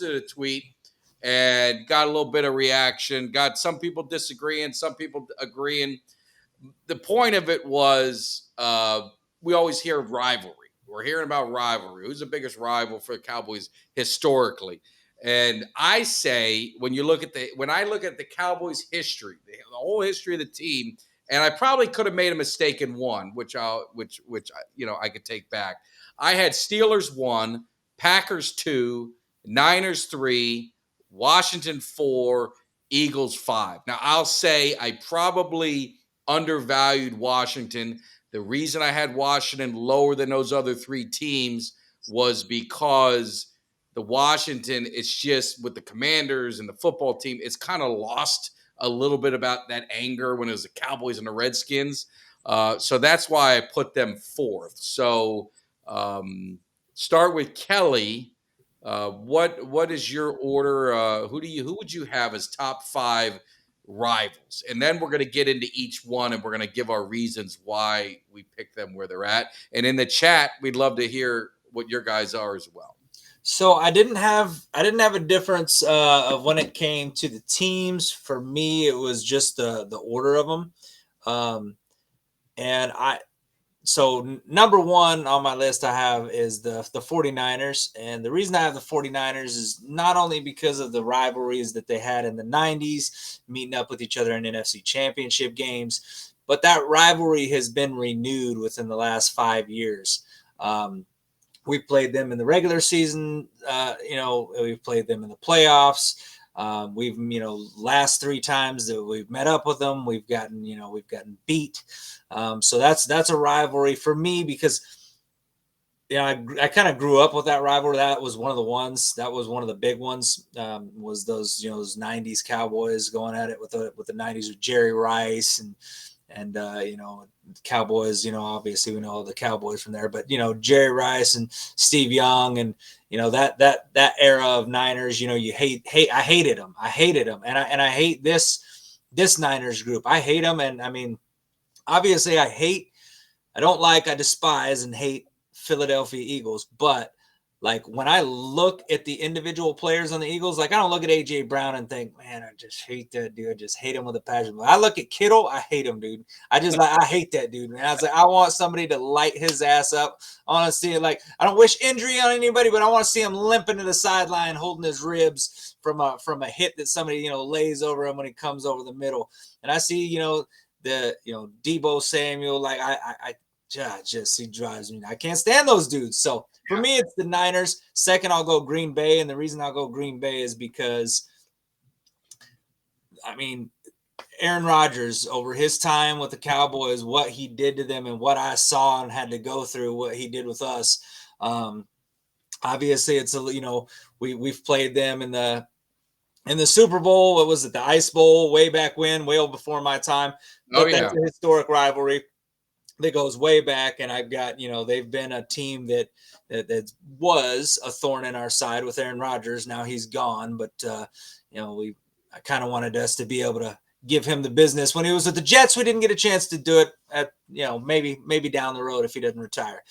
a tweet and got a little bit of reaction. Got some people disagreeing, some people agreeing. The point of it was we always hear of rivalry. We're hearing about rivalry. Who's the biggest rival for the Cowboys historically? And I say when I look at the Cowboys history, the whole history of the team, and I probably could have made a mistake in one, which I could take back. I had Steelers 1, Packers 2, Niners 3, Washington 4, Eagles 5. Now I'll say I probably undervalued Washington. The reason I had Washington lower than those other three teams was because the Washington, it's just with the Commanders and the football team, it's kind of lost a little bit about that anger when it was the Cowboys and the Redskins. So that's why I put them fourth. So start with Kelly. What is your order? Who would you have as top 5 rivals? And then we're going to get into each one, and we're going to give our reasons why we pick them where they're at. And in the chat, we'd love to hear what your guys are as well. So I didn't have a difference of when it came to the teams. For me, it was just the order of them. So number 1 on my list I have is the 49ers. And the reason I have the 49ers is not only because of the rivalries that they had in the 90s, meeting up with each other in NFC championship games, but that rivalry has been renewed within the last 5 years. We played them in the regular season. We've played them in the playoffs. We've, last 3 times that we've met up with them, we've gotten beat. So that's a rivalry for me because, I kind of grew up with that rivalry. That was one of the ones. That was one of the big ones. Was those 90s Cowboys going at it with the 90s with Jerry Rice and Cowboys, obviously we know the Cowboys from there, but Jerry Rice and Steve Young and that era of Niners, I hated them. And I hate this Niners group. I hate them. And I mean, obviously I despise and hate Philadelphia Eagles, but like when I look at the individual players on the Eagles, like I don't look at AJ Brown and think, man, I just hate that dude. I just hate him with a passion. When I look at Kittle, I hate him, dude. I hate that dude, man. I was like, I want somebody to light his ass up. I want to see it. Like, I don't wish injury on anybody, but I want to see him limping to the sideline, holding his ribs from a hit that somebody lays over him when he comes over the middle. And I see Deebo Samuel, like he drives me. I can't stand those dudes. So for me, it's the Niners. Second, I'll go Green Bay. And the reason I'll go Green Bay is because, I mean, Aaron Rodgers, over his time with the Cowboys, what he did to them and what I saw and had to go through, what he did with us. Obviously, it's we've played them in the Super Bowl. What was it? The Ice Bowl way back when, way before my time. But that's a historic rivalry that goes way back, and I've got they've been a team that was a thorn in our side with Aaron Rodgers. Now he's gone, but I kind of wanted us to be able to give him the business when he was at the Jets. We didn't get a chance to do it at maybe down the road if he doesn't retire.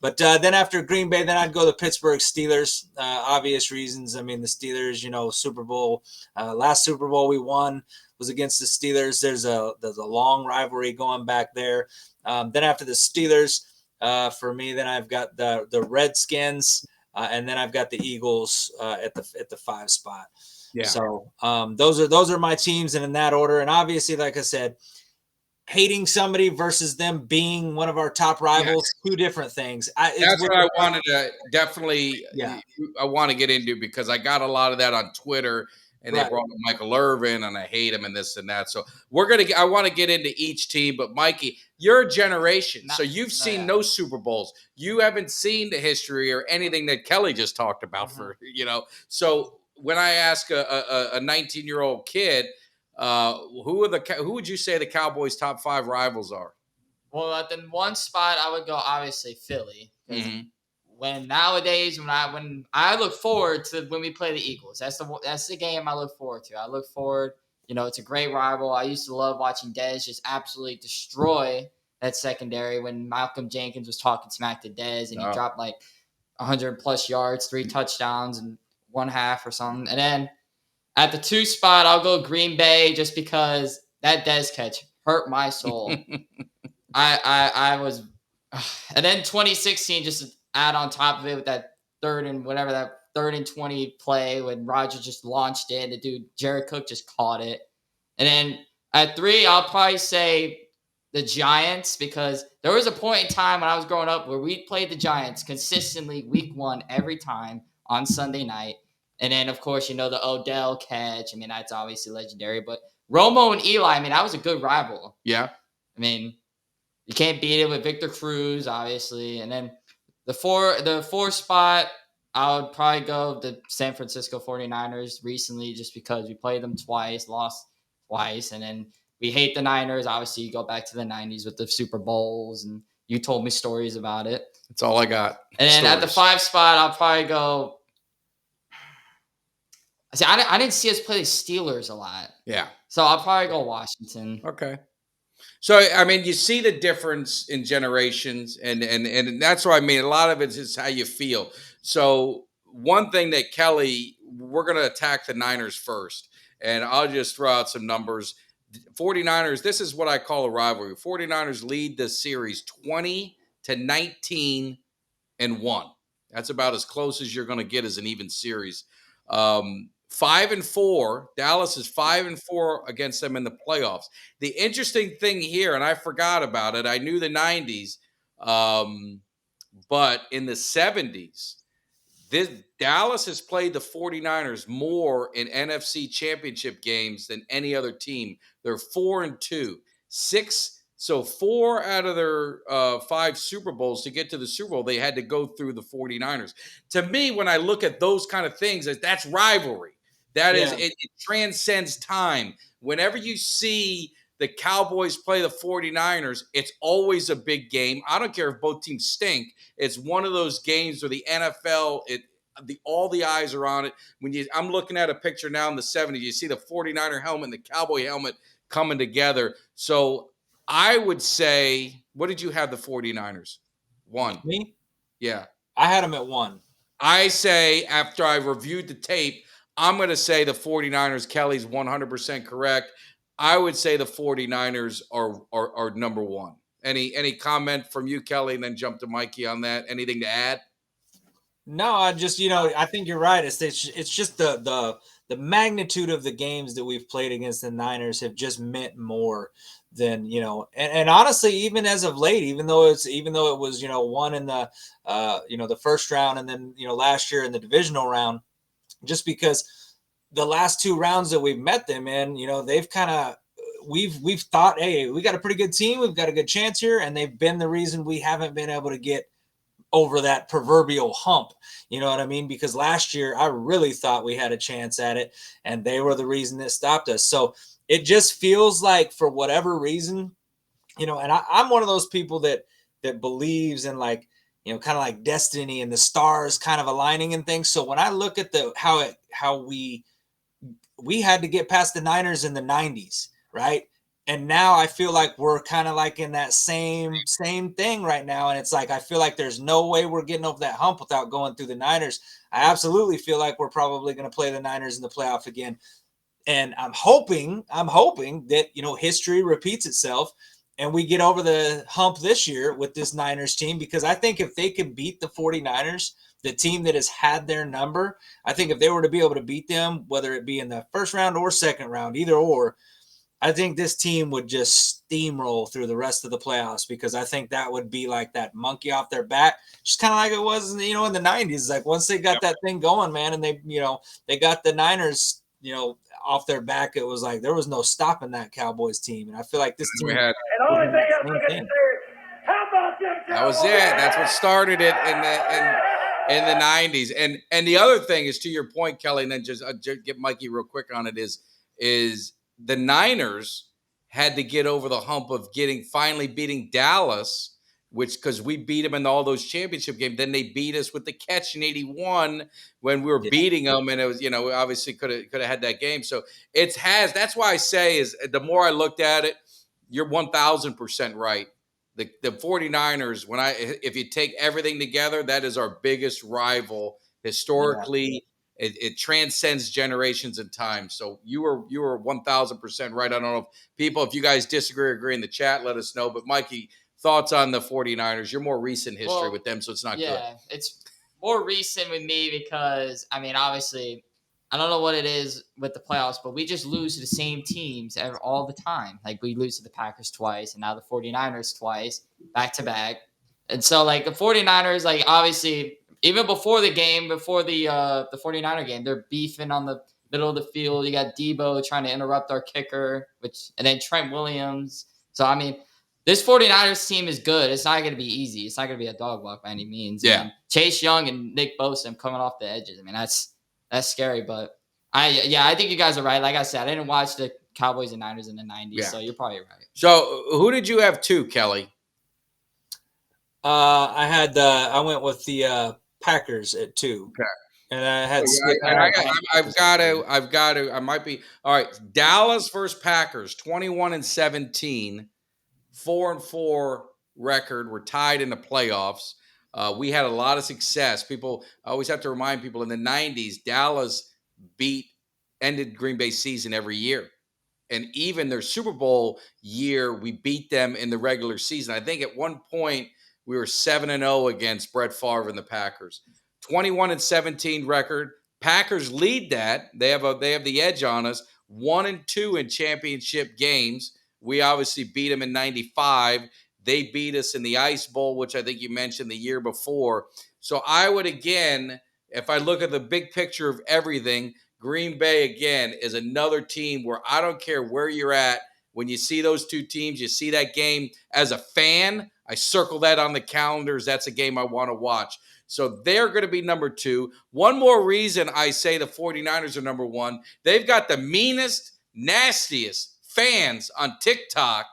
But then after Green Bay, then I'd go the Pittsburgh Steelers. Obvious reasons. I mean, the Steelers, Super Bowl, last Super Bowl we won was against the Steelers. There's a long rivalry going back there. Then after the Steelers, for me, then I've got the Redskins, and then I've got the Eagles at the 5 spot. Yeah. So those are my teams, and in that order. And obviously, like I said, hating somebody versus them being one of our top rivals, two different things. That's what I wanted to definitely. Yeah. I want to get into because I got a lot of that on Twitter. And they brought up Michael Irvin, and I hate him, and this and that. So I want to get into each team. But Mikey, you're a generation, so you've seen no Super Bowls. You haven't seen the history or anything that Kelly just talked about. So when I ask a 19-year-old kid, who would you say the Cowboys' top 5 rivals are? Well, at the one spot, I would go obviously Philly. When I look forward to when we play the Eagles. That's the game I look forward to. I look forward, it's a great rival. I used to love watching Dez just absolutely destroy that secondary when Malcolm Jenkins was talking smack to Dez and he dropped like 100+ yards, 3 touchdowns, and one half or something. And then at the 2 spot, I'll go Green Bay just because that Dez catch hurt my soul. I was, and then 2016 just to add on top of it with that third and 20 play when Roger just launched it. The dude Jared Cook just caught it, and then at 3 I'll probably say the Giants because there was a point in time when I was growing up where we played the Giants consistently week 1 every time on Sunday night. And then, of course, the Odell catch. I mean, that's obviously legendary. But Romo and Eli, I mean, that was a good rival. Yeah. I mean, you can't beat it with Victor Cruz, obviously. And then the 4 spot, I would probably go the San Francisco 49ers recently just because we played them twice, lost twice. And then we hate the Niners. Obviously, you go back to the 90s with the Super Bowls, and you told me stories about it. That's all I got. And then at the 5 spot, I'll probably go. See, I didn't see us play the Steelers a lot. Yeah. So I'll probably go Washington. Okay. So, I mean, you see the difference in generations, and that's what I mean. A lot of it is how you feel. So one thing that Kelly, we're going to attack the Niners first, and I'll just throw out some numbers. 49ers, this is what I call a rivalry. 49ers lead the series 20-19 and 1. That's about as close as you're going to get as an even series. 5-4. Dallas is 5-4 against them in the playoffs. The interesting thing here, and I forgot about it, I knew the 90s, but in the 70s, Dallas has played the 49ers more in NFC championship games than any other team. They're 4-2. 4 out of their 5 Super Bowls to get to the Super Bowl, they had to go through the 49ers. To me, when I look at those kind of things, that's rivalry. That is, it transcends time. Whenever you see the Cowboys play the 49ers, it's always a big game. I don't care if both teams stink. It's one of those games where the NFL, all the eyes are on it. I'm looking at a picture now in the 70s. You see the 49er helmet and the Cowboy helmet coming together. So I would say, what did you have the 49ers? 1. Me? Yeah. I had them at 1. I say, after I reviewed the tape, I'm going to say the 49ers. Kelly's 100% correct. I would say the 49ers are number 1. Any comment from you, Kelly, and then jump to Mikey on that? Anything to add? No, I just, I think you're right. It's just the magnitude of the games that we've played against the Niners have just meant more than, and honestly, even as of late, even though it was, one in the, the first round and then, last year in the divisional round, just because the last 2 rounds that we've met them in, they've kind of, we've thought, hey, we got a pretty good team. We've got a good chance here. And they've been the reason we haven't been able to get over that proverbial hump. You know what I mean? Because last year I really thought we had a chance at it and they were the reason that stopped us. So it just feels like for whatever reason, and I'm one of those people that believes in kind of like destiny and the stars kind of aligning and things. So when I look at how we had to get past the Niners in the 90s, right? And now I feel like we're kind of like in that same thing right now. And it's like, I feel like there's no way we're getting over that hump without going through the Niners. I absolutely feel like we're probably going to play the Niners in the playoff again. And I'm hoping that, history repeats itself and we get over the hump this year with this Niners team, because I think if they can beat the 49ers, the team that has had their number, I think if they were to be able to beat them, whether it be in the first round or second round, either or, I think this team would just steamroll through the rest of the playoffs, because I think that would be like that monkey off their back, just kind of like it was, in the 90s. Like once they got that thing going, man, and they got the Niners, off their back, it was like there was no stopping that Cowboys team. And I feel like this team And the only thing else I can say is, how about them Cowboys? That was it. That's what started it in the 90s. And the other thing is, to your point, Kelly, and then just get Mikey real quick on it, is the Niners had to get over the hump of finally beating Dallas, because we beat them in all those championship games. Then they beat us with the catch in 81 when we were beating them. And it was, we obviously could have had that game. So that's why I say is the more I looked at it, you're 1000% right. The 49ers, if you take everything together, that is our biggest rival historically, it transcends generations and time. So you were 1000% right. I don't know if you guys disagree or agree in the chat, let us know. But Mikey, thoughts on the 49ers? You're more recent history with them, so it's not good. It's more recent with me because, I mean, obviously, I don't know what it is with the playoffs, but we just lose to the same teams all the time. Like, we lose to the Packers twice and now the 49ers twice, back to back. And so, like, the 49ers, like, obviously, even before the game, before the 49er game, they're beefing on the middle of the field. You got Debo trying to interrupt our kicker, and then Trent Williams. So, I mean, this 49ers team is good. It's not going to be easy. It's not going to be a dog walk by any means. Yeah. And Chase Young and Nick Bosa coming off the edges. I mean, that's scary. But I think you guys are right. Like I said, I didn't watch the Cowboys and Niners in the 90s, so you're probably right. So who did you have two, Kelly? I went with the Packers at 2. Okay. And I had I've got to. I might be all right. Dallas versus Packers, 21-17. 4-4 record. We're tied in the playoffs. We had a lot of success. I always have to remind people in the 90s, Dallas ended Green Bay's season every year. And even their Super Bowl year, we beat them in the regular season. I think at one point we were 7-0 against Brett Favre and the Packers. 21-17 record. Packers lead that. They have the edge on us. 1-2 in championship games. We obviously beat them in 95. They beat us in the Ice Bowl, which I think you mentioned the year before. So I would, again, if I look at the big picture of everything, Green Bay, again, is another team where I don't care where you're at. When you see those two teams, you see that game as a fan, I circle that on the calendars. That's a game I want to watch. So they're going to be number 2. One more reason I say the 49ers are number 1. They've got the meanest, nastiest fans on TikTok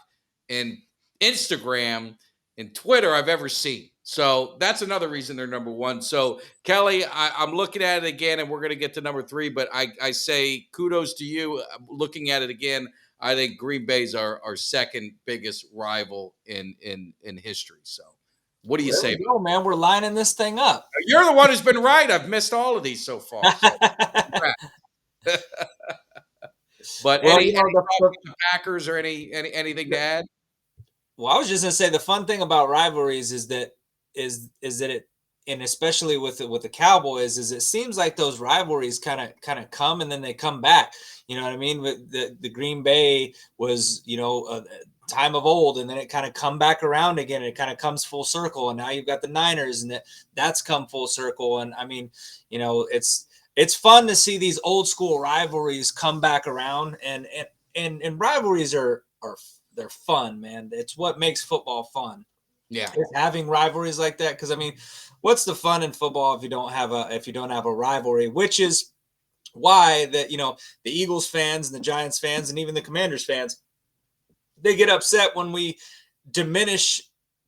and Instagram and Twitter I've ever seen. So that's another reason they're number 1. So Kelly, I'm looking at it again, and we're going to get to number 3, but I say kudos to you. Looking at it again, I think Green Bay's our second biggest rival in history. So what do you say? No, man, we're lining this thing up. You're the one who's been right. I've missed all of these so far. So. But any the Packers or anything to add? Well, I was just gonna say the fun thing about rivalries is that it, and especially with the Cowboys, is it seems like those rivalries kind of come and then they come back. You know what I mean? The Green Bay was, a time of old, and then it kind of come back around again. It kind of comes full circle, and now you've got the Niners, and that's come full circle. And I mean, it's fun to see these old school rivalries come back around, and rivalries are they're fun, man. It's what makes football fun. Yeah, it's having rivalries like that, because I mean, what's the fun in football if you don't have a rivalry? Which is why that the Eagles fans and the Giants fans and even the Commanders fans, they get upset when we diminish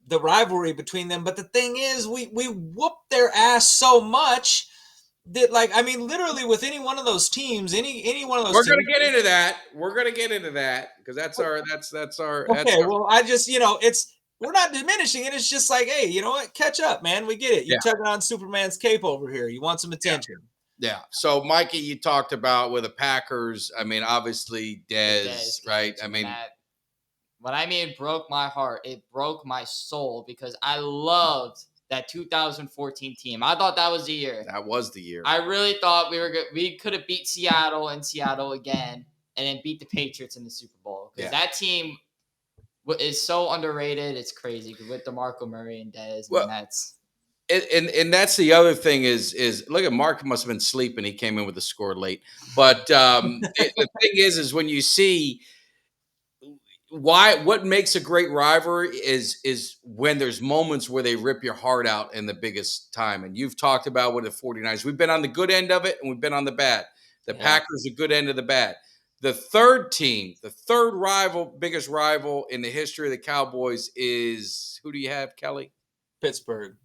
the rivalry between them. But the thing is, we whoop their ass so much that, like, I mean, literally with any one of those teams, any one of those. We're going to get into that. We're going to get into that because that's our. Okay, well, I just we're not diminishing it. It's just like, hey, you know what? Catch up, man. We get it. You're tugging on Superman's cape over here. You want some attention. Yeah. So, Mikey, you talked about with the Packers. I mean, obviously, Dez, right? I mean, what I mean, it broke my heart. It broke my soul because I loved that 2014 team. I thought that was the year. That was the year. I really thought we could have beat Seattle and Seattle again, and then beat the Patriots in the Super Bowl. Because that team is so underrated. It's crazy with DeMarco Murray and Dez. Well, and that's the other thing is look at Mark must have been sleeping. He came in with the score late. But the thing is when you see what makes a great rivalry is when there's moments where they rip your heart out in the biggest time. And you've talked about with the 49ers. We've been on the good end of it and we've been on the bad. The Packers, the good end of the bad. The third team, the third biggest rival in the history of the Cowboys is, who do you have, Kelly? Pittsburgh.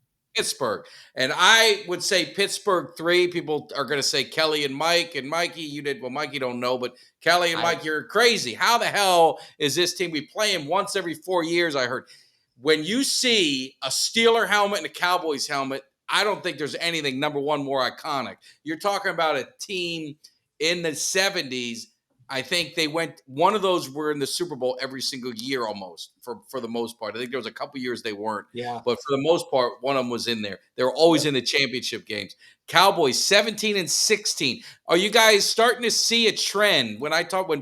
And I would say Pittsburgh 3. People are going to say Kelly and Mike. And Mikey, you did. Well, Mikey don't know, but Kelly and Mike, you're crazy. How the hell is this team? We play them once every 4 years, I heard. When you see a Steeler helmet and a Cowboys helmet, I don't think there's anything, number one, more iconic. You're talking about a team in the 70s. I think they went, one of those were in the Super Bowl every single year almost for the most part. I think there was a couple years they weren't. Yeah. But for the most part, one of them was in there. They were always in the championship games. Cowboys 17-16. Are you guys starting to see a trend? When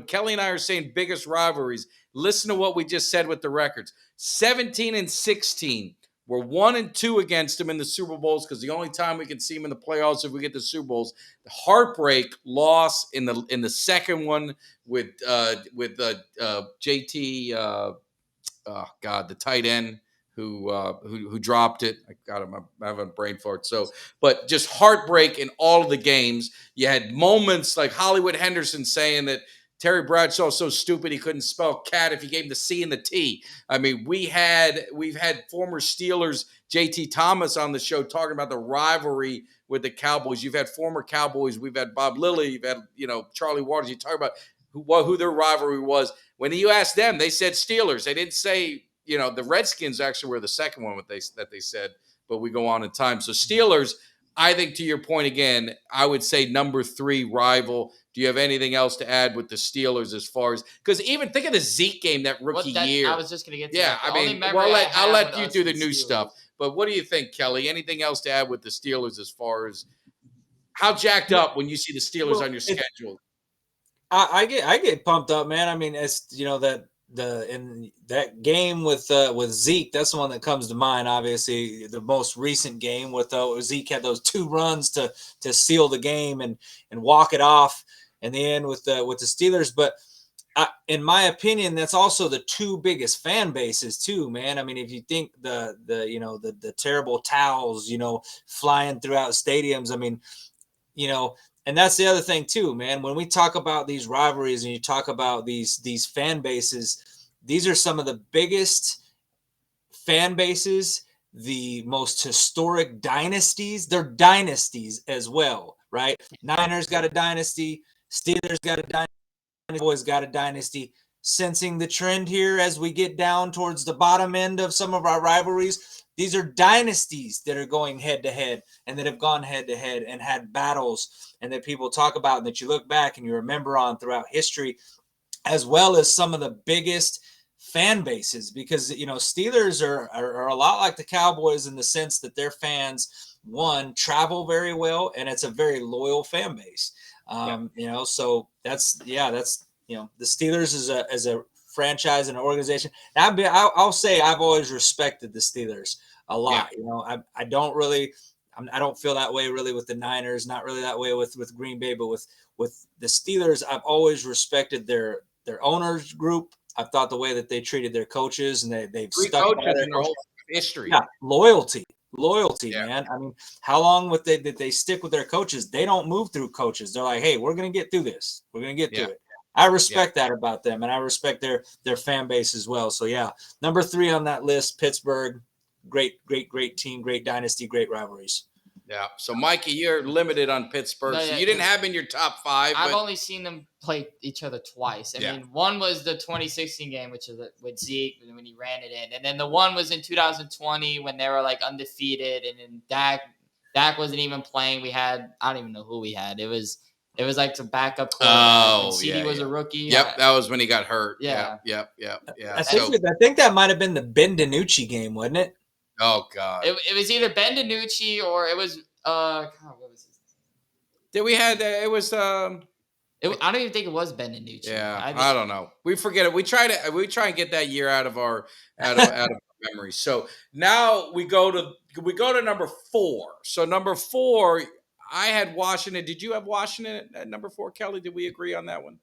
Kelly and I are saying biggest rivalries, listen to what we just said with the records. 17-16. We're 1-2 against them in the Super Bowls because the only time we can see them in the playoffs if we get the Super Bowls. The heartbreak loss in the second one with JT. The tight end who dropped it. I'm having a brain fart. So, but just heartbreak in all of the games. You had moments like Hollywood Henderson saying that Terry Bradshaw so stupid he couldn't spell cat if he gave him the C and the T. I mean, we've had former Steelers JT Thomas on the show talking about the rivalry with the Cowboys. You've had former Cowboys. We've had Bob Lilly. You've had Charlie Waters. You talk about who their rivalry was. When you asked them, they said Steelers. They didn't say the Redskins actually were the second one that they said. But we go on in time. So Steelers. I think to your point again, I would say number 3 rival. Do you have anything else to add with the Steelers as far as because even think of the Zeke game that rookie year? I was just gonna get to that. I mean, I'll let you do the new stuff. But what do you think, Kelly? Anything else to add with the Steelers as far as how jacked up when you see the Steelers on your schedule? I get pumped up, man. I mean, it's in that game with Zeke, that's the one that comes to mind. Obviously, the most recent game with Zeke had those 2 runs to seal the game and walk it off in the end with the Steelers. But in my opinion, that's also the 2 biggest fan bases too, man. I mean, if you think the terrible towels, flying throughout stadiums, I mean, and that's the other thing too, man. When we talk about these rivalries and you talk about these fan bases, these are some of the biggest fan bases, the most historic dynasties. They're dynasties as well, right? Niners got a dynasty, Steelers got a dynasty, Cowboys got a dynasty. Sensing the trend here as we get down towards the bottom end of some of our rivalries. These are dynasties that are going head to head and that have gone head to head and had battles and that people talk about and that you look back and you remember on throughout history, as well as some of the biggest fan bases because, Steelers are a lot like the Cowboys in the sense that their fans, one, travel very well and it's a very loyal fan base. So that's the Steelers as a franchise and an organization. I'll say I've always respected the Steelers a lot. Yeah. I don't feel that way really with the Niners, not really that way with Green Bay, but with the Steelers, I've always respected their owners group. I've thought the way that they treated their coaches and they've stuck by their whole history. Yeah, loyalty, yeah. Man. I mean, how long did they stick with their coaches? They don't move through coaches. They're like, hey, we're going to get through this. We're going to get through it. I respect that about them, and I respect their fan base as well. So, yeah, number 3 on that list, Pittsburgh, great team, great dynasty, great rivalries. Yeah. So, Mikey, you're limited on Pittsburgh. So you didn't have in your top 5. I've only seen them play each other twice. I mean, one was the 2016 game, which is with Zeke when he ran it in, and then the one was in 2020 when they were like undefeated, and then Dak wasn't even playing. I don't even know who we had. It was like some backup quarterback. CD was a rookie. Yep, that was when he got hurt. Yeah. I think that might have been the Ben DiNucci game, wasn't it? Oh God! It was either Ben DiNucci or it was what was his name? Did we had it was I don't even think it was Ben DiNucci. Yeah, I don't know. We forget it. We try and get that year out of our memory. So now we go to number 4. So number 4, I had Washington. Did you have Washington at number 4, Kelly? Did we agree on that one?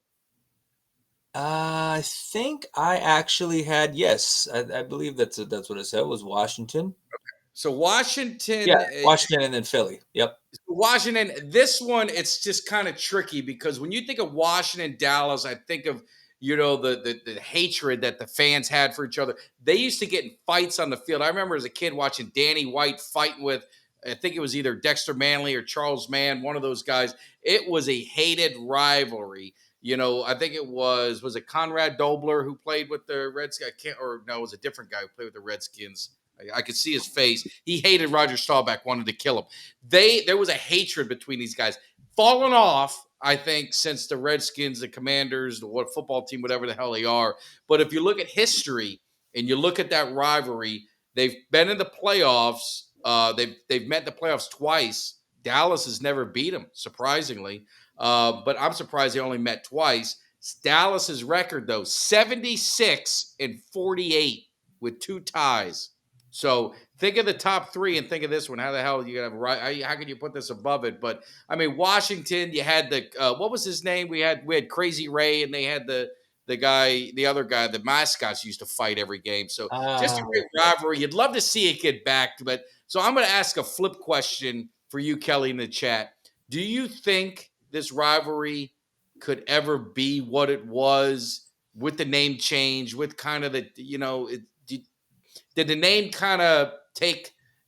I think I actually had, yes. I believe that's what it said, was Washington. Okay. So Washington. Yeah, Washington and then Philly. Yep. Washington, this one, it's just kind of tricky because when you think of Washington, Dallas, I think of, the hatred that the fans had for each other. They used to get in fights on the field. I remember as a kid watching Danny White fighting with, I think it was either Dexter Manley or Charles Mann, one of those guys. It was a hated rivalry. I think it was it Conrad Dobler who played with the Redskins? It was a different guy who played with the Redskins. I could see his face. He hated Roger Staubach, wanted to kill him. There was a hatred between these guys. Fallen off, I think, since the Redskins, the Commanders, the what football team, whatever the hell they are. But if you look at history and you look at that rivalry, they've been in the playoffs. They've met in the playoffs twice. Dallas has never beat them, surprisingly. But I'm surprised they only met twice. Dallas's record, though, 76-48 with 2 ties. So think of the top 3 and think of this one. How the hell are you gonna have right? How can you put this above it? But I mean, Washington, you had the what was his name? We had Crazy Ray, and they had the other guy, the mascots used to fight every game. So just a great rivalry. You'd love to see it get back. But so I'm going to ask a flip question for you, Kelly, in the chat. Do you think this rivalry could ever be what it was with the name change, with kind of the, did the name kind of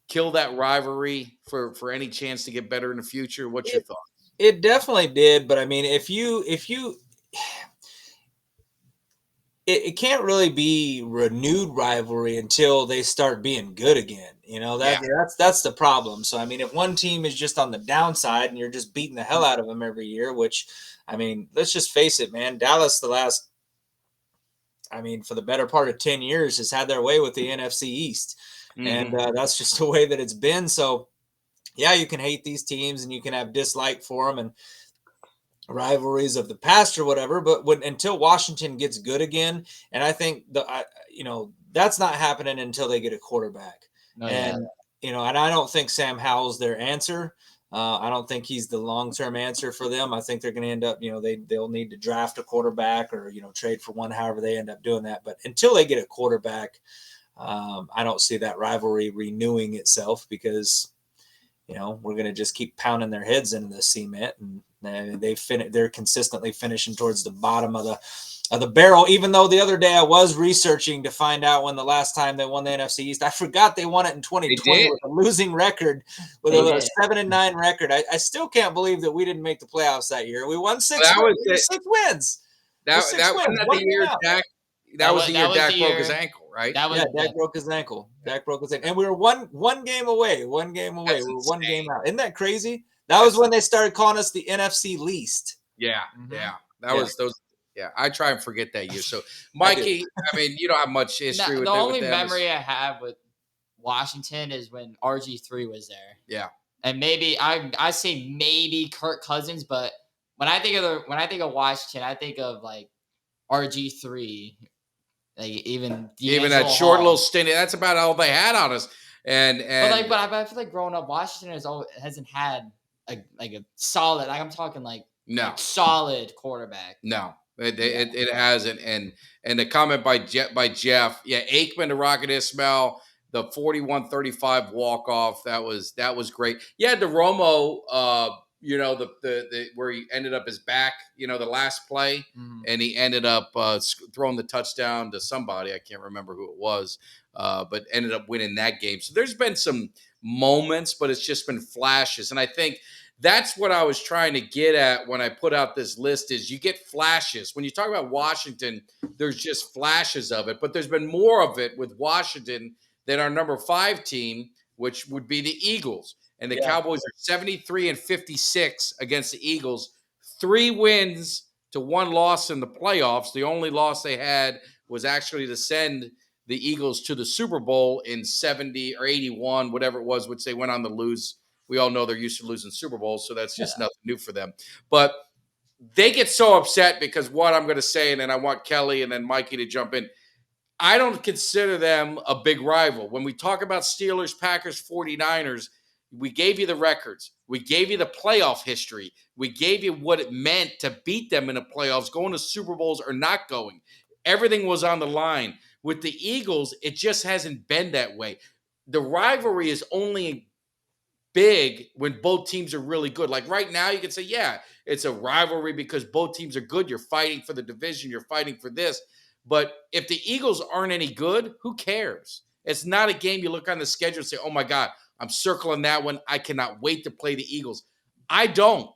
kill that rivalry for any chance to get better in the future? What's your thought? It definitely did, but I mean, if you it can't really be renewed rivalry until they start being good again. That's the problem. So I mean, if one team is just on the downside and you're just beating the hell out of them every year, which I mean, let's just face it, man. Dallas for the better part of 10 years has had their way with the NFC East. And that's just the way that it's been. So yeah, you can hate these teams and you can have dislike for them and rivalries of the past or whatever, but until Washington gets good again, and I think that's not happening until they get a quarterback. And I don't think Sam Howell's their answer. I don't think he's the long-term answer for them. I think they're going to end up, they'll need to draft a quarterback or trade for one, however they end up doing that. But until they get a quarterback, I don't see that rivalry renewing itself because we're going to just keep pounding their heads into the cement, and they're consistently finishing towards the bottom of the barrel. Even though the other day I was researching to find out when the last time they won the NFC East, I forgot they won it in 2020 with a losing record, with a 7-9 record. I still can't believe that we didn't make the playoffs that year. We won 6 wins. That was the year Dak. That was the year Dak broke his ankle, right? Dak broke his ankle. Dak broke his ankle. And we were one game away. We were one game out. Isn't that crazy? That was when they started calling us the NFC least. Yeah. That was those. Yeah, I try and forget that year. So, Mikey, I mean, you don't have much history with them. The only memory I have with Washington is when RG3 was there. Yeah. And maybe I say maybe Kirk Cousins, but when I think of Washington, I think of like RG3. Like even that short little stint, that's about all they had on us. And but I feel like growing up, Washington hasn't had a solid. Like I'm talking like solid quarterback. No, it hasn't. And the comment by Jeff, Aikman to Rocket Ismail, the 41-35 walk off. That was great. Yeah, the Romo. The where he ended up his back, the last play, and he ended up throwing the touchdown to somebody. I can't remember who it was, but ended up winning that game. So there's been some moments, but it's just been flashes. And I think that's what I was trying to get at when I put out this list is you get flashes. When you talk about Washington, there's just flashes of it, but there's been more of it with Washington than our number 5 team, which would be the Eagles. And the Cowboys are 73-56 against the Eagles. 3 wins to 1 loss in the playoffs. The only loss they had was actually to send the Eagles to the Super Bowl in 70 or 81, whatever it was, which they went on to lose. We all know they're used to losing Super Bowls, so that's just nothing new for them. But they get so upset because what I'm going to say, and then I want Kelly and then Mikey to jump in. I don't consider them a big rival. When we talk about Steelers, Packers, 49ers, we gave you the records. We gave you the playoff history. We gave you what it meant to beat them in the playoffs, going to Super Bowls or not going. Everything was on the line. With the Eagles, it just hasn't been that way. The rivalry is only big when both teams are really good. Like right now, you can say, it's a rivalry because both teams are good. You're fighting for the division. You're fighting for this. But if the Eagles aren't any good, who cares? It's not a game you look on the schedule and say, oh, my God, I'm circling that one. I cannot wait to play the Eagles. I don't.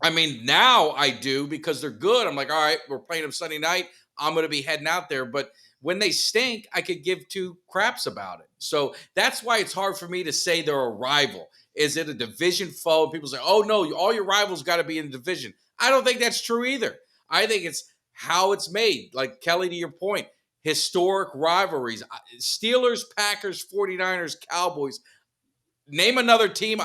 I mean, now I do because they're good. I'm like, all right, we're playing them Sunday night. I'm going to be heading out there. But when they stink, I could give two craps about it. So that's why it's hard for me to say they're a rival. Is it a division foe? People say, oh, no, all your rivals got to be in the division. I don't think that's true either. I think it's how it's made. Like, Kelly, to your point, historic rivalries. Steelers, Packers, 49ers, Cowboys. Name another team.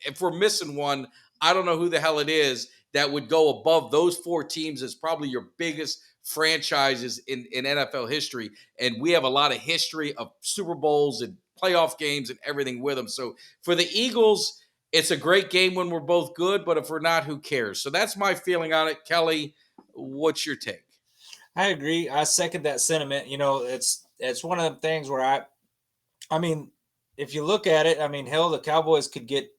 If we're missing one, I don't know who the hell it is that would go above those four teams as probably your biggest franchises in NFL history. And we have a lot of history of Super Bowls and playoff games and everything with them. So for the Eagles, it's a great game when we're both good, but if we're not, who cares? So that's my feeling on it. Kelly, what's your take? I agree. I second that sentiment. It's one of the things where I mean, if you look at it, I mean, hell, the Cowboys could get,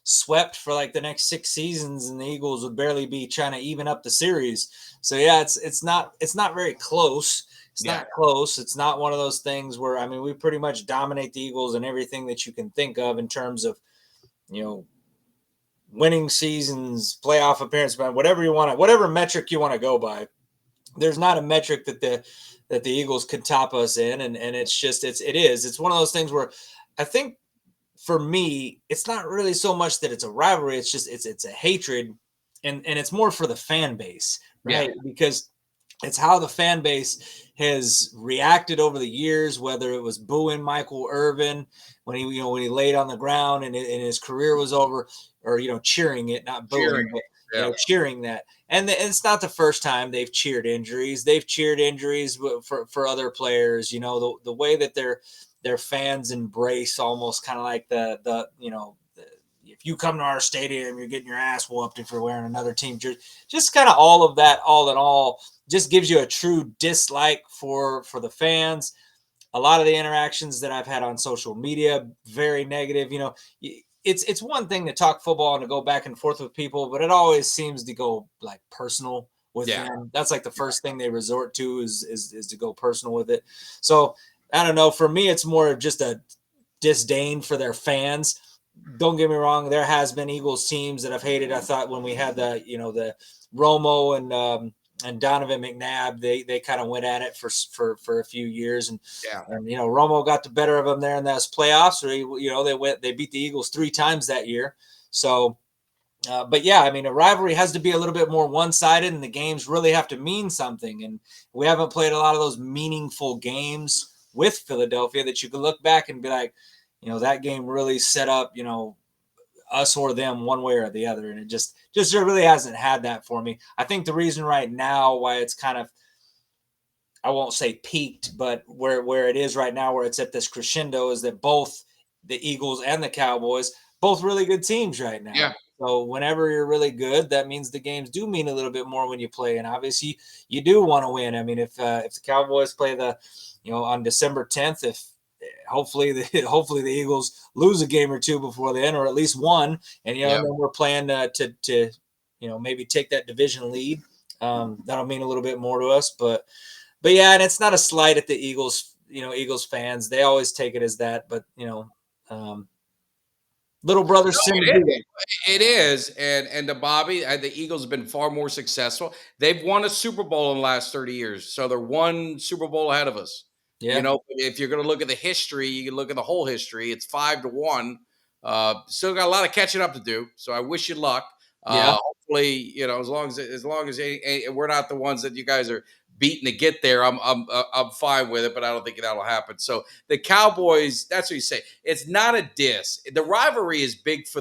swept for like the next 6 seasons, and the Eagles would barely be trying to even up the series. So yeah, it's not very close. It's not close. It's not one of those things where, I mean, we pretty much dominate the Eagles in everything that you can think of in terms of, winning seasons, playoff appearance, whatever you want to, whatever metric you want to go by. There's not a metric that the Eagles could top us in, and it's one of those things where I think for me it's not really so much that it's a rivalry, it's a hatred, and it's more for the fan base, right? Because it's how the fan base has reacted over the years, whether it was booing Michael Irvin when he laid on the ground and his career was over, or cheering it, not booing, but cheering that. And it's not the first time they've cheered injuries. They've cheered injuries for other players. The way that their fans embrace almost kind of like the if you come to our stadium, you're getting your ass whooped if you're wearing another team jersey. Just kind of all of that, all in all, just gives you a true dislike for the fans. A lot of the interactions that I've had on social media, very negative. It's one thing to talk football and to go back and forth with people, but it always seems to go like personal with them. That's like the first thing they resort to is to go personal with it. So I don't know. For me, it's more of just a disdain for their fans. Don't get me wrong. There has been Eagles teams that I've hated. I thought when we had the Romo and Donovan McNabb, they kind of went at it for a few years, and Romo got the better of them there in those playoffs. Or they beat the Eagles 3 times that year. So, but yeah, I mean, a rivalry has to be a little bit more one-sided, and the games really have to mean something. And we haven't played a lot of those meaningful games with Philadelphia that you can look back and be like, that game really set up, us or them one way or the other. And it just really hasn't had that for me. I think the reason right now why it's kind of, I won't say peaked, but where it is right now, where it's at this crescendo, is that both the Eagles and the Cowboys, both really good teams right now. Yeah. So whenever you're really good, that means the games do mean a little bit more when you play. And obviously you do want to win. I mean, if the Cowboys play on December 10th, hopefully the Eagles lose a game or two before then, or at least one, and then we're playing to maybe take that division lead. That'll mean a little bit more to us, but yeah, and it's not a slight at the Eagles. Eagles fans, they always take it as that, but little brother syndrome. It is, and to Bobby, the Eagles have been far more successful. They've won a Super Bowl in the last 30 years, so they're one Super Bowl ahead of us. Yeah. If you're going to look at the history, you can look at the whole history. It's 5-1. Still got a lot of catching up to do. So I wish you luck. Hopefully, as long as we're not the ones that you guys are beating to get there, I'm fine with it. But I don't think that'll happen. So the Cowboys, that's what you say. It's not a diss. The rivalry is big for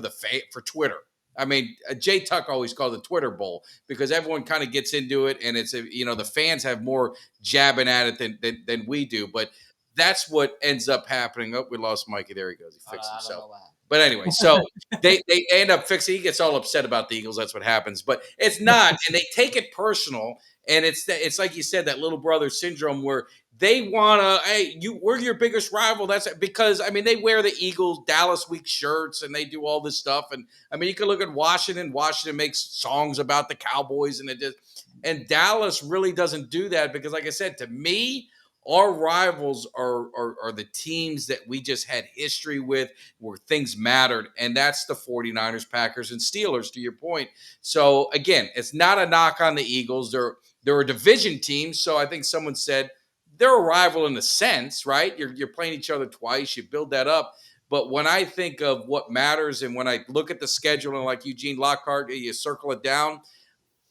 for Twitter. I mean, Jay Tuck always called it the Twitter Bowl because everyone kind of gets into it, and it's the fans have more jabbing at it than we do. But that's what ends up happening. Oh, we lost Mikey. There he goes. He fixed himself. But anyway, so they end up fixing. He gets all upset about the Eagles. That's what happens. But it's not, and they take it personal. And it's like you said, that little brother syndrome where they want to, hey, we're your biggest rival. That's because, I mean, they wear the Eagles Dallas Week shirts and they do all this stuff. And I mean, you can look at Washington. Washington makes songs about the Cowboys and Dallas really doesn't do that because, like I said, to me, our rivals are the teams that we just had history with where things mattered. And that's the 49ers, Packers, and Steelers, to your point. So again, it's not a knock on the Eagles. They're a division team. So I think someone said, they're a rival in a sense, right? You're playing each other twice. You build that up. But when I think of what matters and when I look at the schedule and like Eugene Lockhart, you circle it down,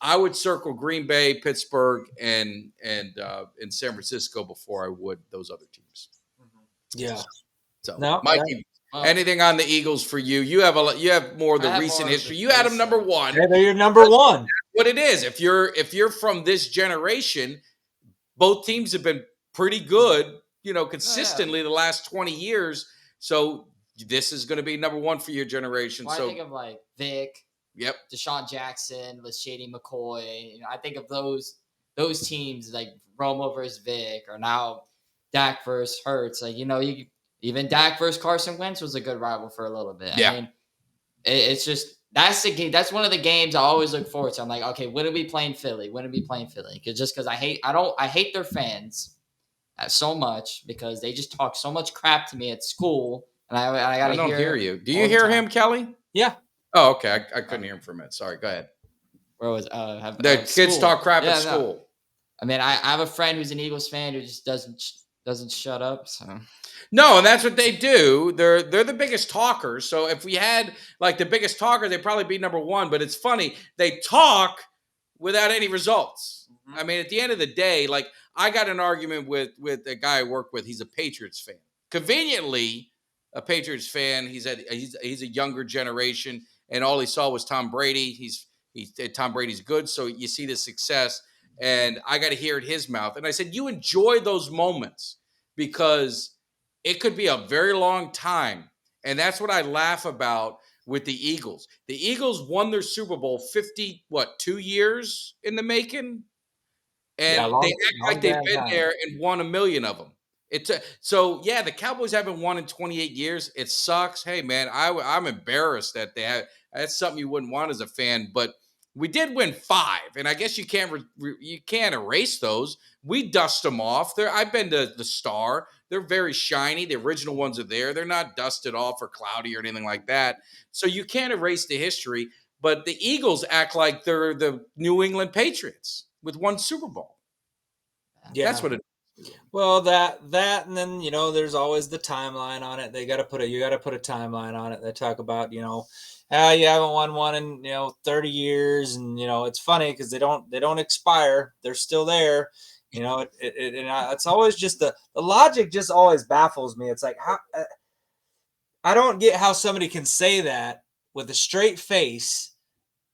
I would circle Green Bay, Pittsburgh, and San Francisco before I would those other teams. Yeah. So, No, Mikey, anything on the Eagles for you? You have more of the recent history. You had them number one. They're your number one. What it is, if you're from this generation, both teams have been pretty good, consistently the last 20 years. So this is going to be number one for your generation. Well, so I think of like Vic, Deshaun Jackson, Shady McCoy. I think of those teams like Romo versus Vic, or now Dak versus Hurts. Like even Dak versus Carson Wentz was a good rival for a little bit. Yeah. I mean, it's just that's the game. That's one of the games I always look forward to. I'm like, okay, when are we playing Philly? When are we playing Philly? Because I hate their fans so much because they just talk so much crap to me at school, and I gotta hear you. Do you hear him, Kelly? Yeah. Oh, okay. I couldn't hear him for a minute. Sorry. Go ahead. Where was the kids talk crap at school? No. I mean, I have a friend who's an Eagles fan who just doesn't shut up. So. No, and that's what they do. They're the biggest talkers. So if we had like the biggest talker, they'd probably be number one. But it's funny, they talk without any results. Mm-hmm. I mean, at the end of the day, like I got an argument with a guy I work with. He's a Patriots fan. Conveniently, a Patriots fan. He's a younger generation, and all he saw was Tom Brady. Tom Brady's good, so you see the success. And I got to hear it his mouth. And I said, you enjoy those moments because it could be a very long time. And that's what I laugh about with the Eagles. The Eagles won their Super Bowl 2 years in the making. And they act like they've been there and won a million of them. The Cowboys haven't won in 28 years. It sucks. Hey, man, I'm embarrassed that they have. That's something you wouldn't want as a fan. But we did win 5, and I guess you can't erase those. We dust them off. I've been to the Star. They're very shiny. The original ones are there. They're not dusted off or cloudy or anything like that. So you can't erase the history. But the Eagles act like they're the New England Patriots with one Super Bowl. Yeah, that's what it is. Well, that, and then there's always the timeline on it. You got to put a timeline on it. They talk about you haven't won one in 30 years, and it's funny because they don't expire. They're still there. It's always just the logic just always baffles me. It's like how I don't get how somebody can say that with a straight face,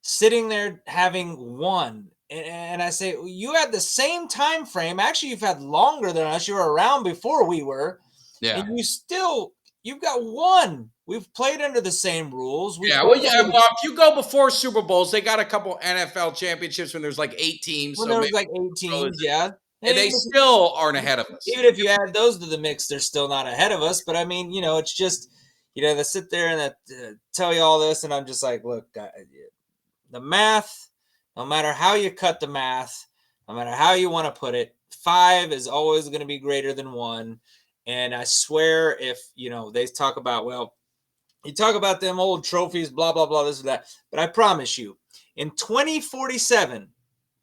sitting there having won. And I say, you had the same time frame. Actually, you've had longer than us. You were around before we were. Yeah. And you've got one. We've played under the same rules. If you go before Super Bowls, they got a couple NFL championships when there's like 8 teams. When there was like 8 teams, yeah. And they still aren't ahead of us. Even if you add those to the mix, they're still not ahead of us. But I mean, it's just, they sit there and tell you all this. And I'm just like, look, the math, no matter how you cut the math, no matter how you want to put it, 5 is always going to be greater than 1. And I swear if, they talk about, you talk about them old trophies, blah, blah, blah, this or that. But I promise you, in 2047,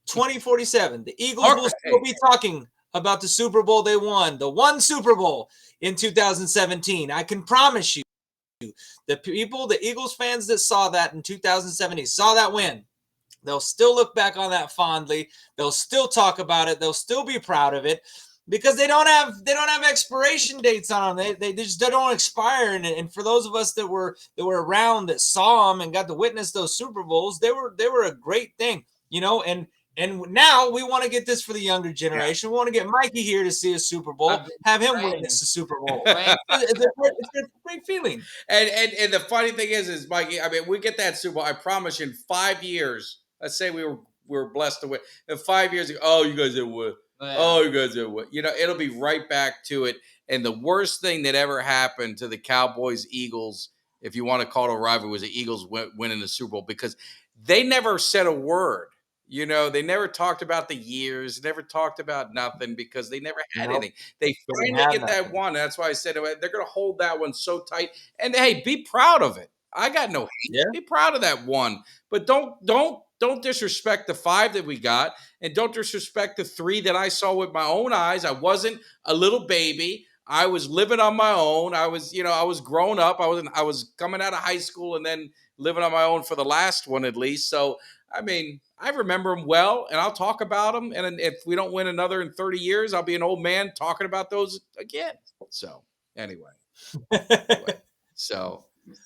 the Eagles will still be talking about the Super Bowl they won, the one Super Bowl in 2017. I can promise you, the Eagles fans that saw that in 2017, saw that win, they'll still look back on that fondly. They'll still talk about it. They'll still be proud of it because they don't have expiration dates on them. They just don't expire. And for those of us that were around, that saw them and got to witness those Super Bowls, they were a great thing, And now we want to get this for the younger generation. Yeah. We want to get Mikey here to see a Super Bowl, have him witness a Super Bowl. It's a great feeling. And the funny thing is Mikey, I mean, we get that Super Bowl. I promise you, in 5 years, let's say we were blessed to win. In 5 years, you guys didn't win. Oh, you guys didn't win. It'll be right back to it. And the worst thing that ever happened to the Cowboys, Eagles, if you want to call it a rivalry, was the Eagles winning the Super Bowl because they never said a word. They never talked about the years, never talked about nothing because they never had anything. They finally get that one. That's why I said they're going to hold that one so tight. And, hey, be proud of it. I got no hate. Yeah. Be proud of that one, but don't disrespect the 5 that we got, and don't disrespect the 3 that I saw with my own eyes. I wasn't a little baby. I was living on my own. I was, I was grown up. I was coming out of high school and then living on my own for the last one at least. So, I mean, I remember them well, and I'll talk about them. And if we don't win another in 30 years, I'll be an old man talking about those again. So, anyway. So,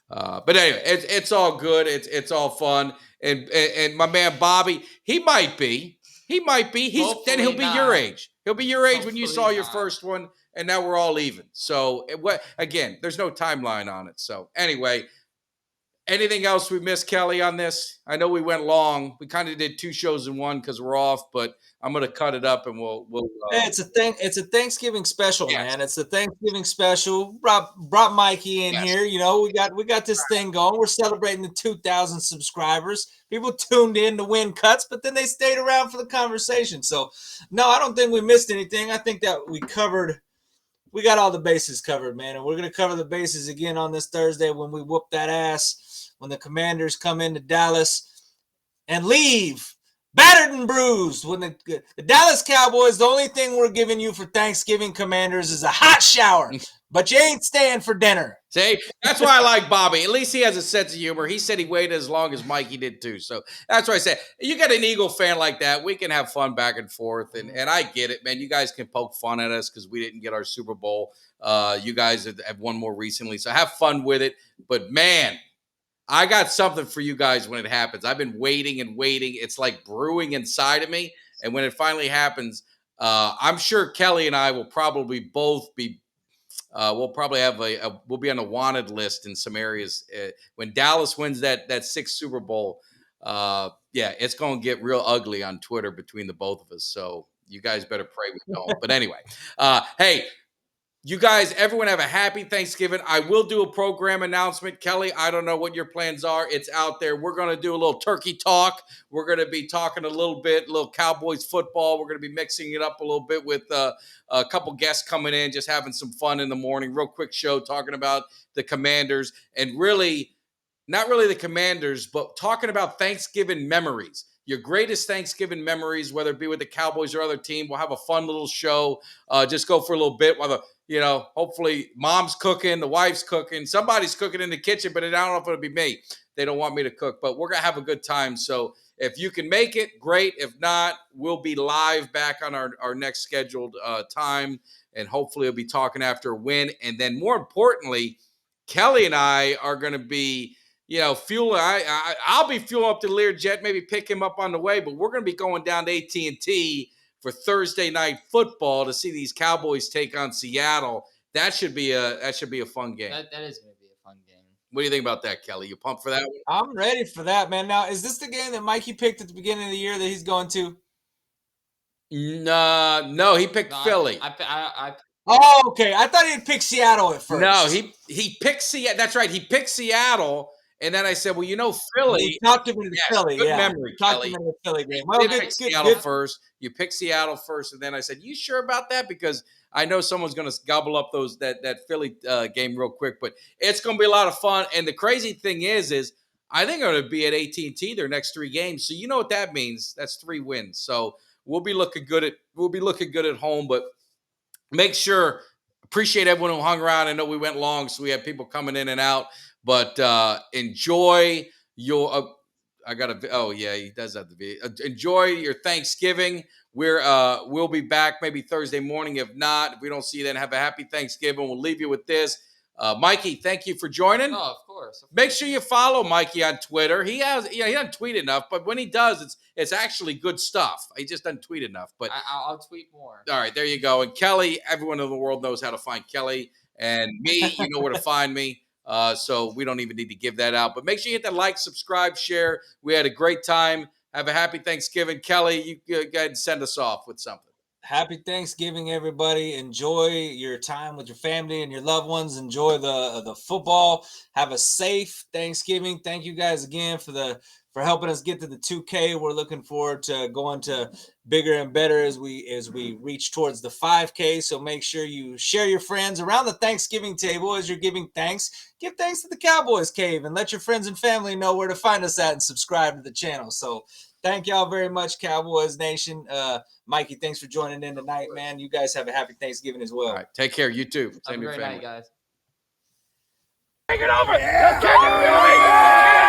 but anyway, it's all good. It's all fun. And my man Bobby, he might be. Then he'll be your age. He'll be your age when you saw your first one, and now we're all even. So, again, there's no timeline on it. So, anyway, anything else we missed, Kelly, on this? I know we went long. We kind of did 2 shows in one because we're off, but I'm gonna cut it up and we'll. Hey, it's a Thanksgiving special, Yes. man. It's a Thanksgiving special. Brought Mikey in Yes. here. We got this thing going. We're celebrating the 2,000 subscribers. People tuned in to win cuts, but then they stayed around for the conversation. So, no, I don't think we missed anything. I think that we got all the bases covered, man. And we're gonna cover the bases again on this Thursday when we whoop that ass, when the Commanders come into Dallas and leave battered and bruised. When the Dallas Cowboys, the only thing we're giving you for Thanksgiving, Commanders, is a hot shower, but you ain't staying for dinner. See, that's why I like Bobby. At least he has a sense of humor. He said he waited as long as Mikey did too. So that's why I said, you got an Eagle fan like that, we can have fun back and forth. And I get it, man. You guys can poke fun at us because we didn't get our Super Bowl. You guys have won more recently. So have fun with it. But man, I got something for you guys when it happens. I've been waiting and waiting. It's like brewing inside of me. And when it finally happens, I'm sure Kelly and I will probably both be we'll probably have we'll be on a wanted list in some areas when Dallas wins that 6th Super Bowl. Yeah, it's going to get real ugly on Twitter between the both of us. So you guys better pray we don't. But anyway, hey, you guys, everyone have a happy Thanksgiving. I will do a program announcement. Kelly, I don't know what your plans are. It's out there. We're going to do a little turkey talk. We're going to be talking a little Cowboys football. We're going to be mixing it up a little bit with a couple guests coming in, just having some fun in the morning. Real quick show talking about the Commanders and really, not really the Commanders, but talking about Thanksgiving memories. Your greatest Thanksgiving memories, whether it be with the Cowboys or other team. We'll have a fun little show. Just go for a little bit while hopefully mom's cooking, the wife's cooking, somebody's cooking in the kitchen, but I don't know if it'll be me. They don't want me to cook, but we're going to have a good time. So if you can make it, great. If not, we'll be live back on our next scheduled time. And hopefully we'll be talking after a win. And then more importantly, Kelly and I are going to be, fueling. I'll be fueling up the Learjet, maybe pick him up on the way, but we're going to be going down to AT&T for Thursday night football to see these Cowboys take on Seattle. That should be a fun game. That is going to be a fun game. What do you think about that, Kelly? You pumped for that one? I'm ready for that, man. Now, is this the game that Mikey picked at the beginning of the year that he's going to? No, he picked Philly. Oh, okay. I thought he'd pick Seattle at first. No, he picked Seattle. That's right. He picked Seattle. And then I said, well, Philly. He talked him into Philly. Good memory, talked Kelly. him into the Philly game. Well, good. Seattle first. You picked Seattle first, and then I said, you sure about that? Because I know someone's going to gobble up that Philly game real quick. But it's going to be a lot of fun. And the crazy thing is I think I'm going to be at AT&T their next 3 games. So you know what that means? That's 3 wins. So we'll be looking good at home. But make sure. Appreciate everyone who hung around. I know we went long, so we had people coming in and out. But enjoy your. He does have the video. Enjoy your Thanksgiving. We'll be back maybe Thursday morning. If not, if we don't see you then, have a happy Thanksgiving. We'll leave you with this. Mikey, thank you for joining. Oh, of course. Make sure you follow Mikey on Twitter. He doesn't tweet enough, but when he does, it's actually good stuff. He just doesn't tweet enough. But I'll tweet more. All right, there you go. And Kelly, everyone in the world knows how to find Kelly. And me, you know where to find me. So we don't even need to give that out. But make sure you hit that like, subscribe, share. We had a great time. Have a happy Thanksgiving. Kelly, you go ahead and send us off with something. Happy Thanksgiving, everybody. Enjoy your time with your family and your loved ones. Enjoy the football. Have a safe Thanksgiving. Thank you guys again for the for helping us get to the 2K. We're looking forward to going to bigger and better as we reach towards the 5K. So make sure you share your friends around the Thanksgiving table as you're giving thanks. Give thanks to the Cowboys Cave and let your friends and family know where to find us at and subscribe to the channel. So thank y'all very much, Cowboys Nation. Mikey, thanks for joining in tonight, man. You guys have a happy Thanksgiving as well. All right, take care. You too. Have a great night, guys. Take it over. Yeah. Take it over.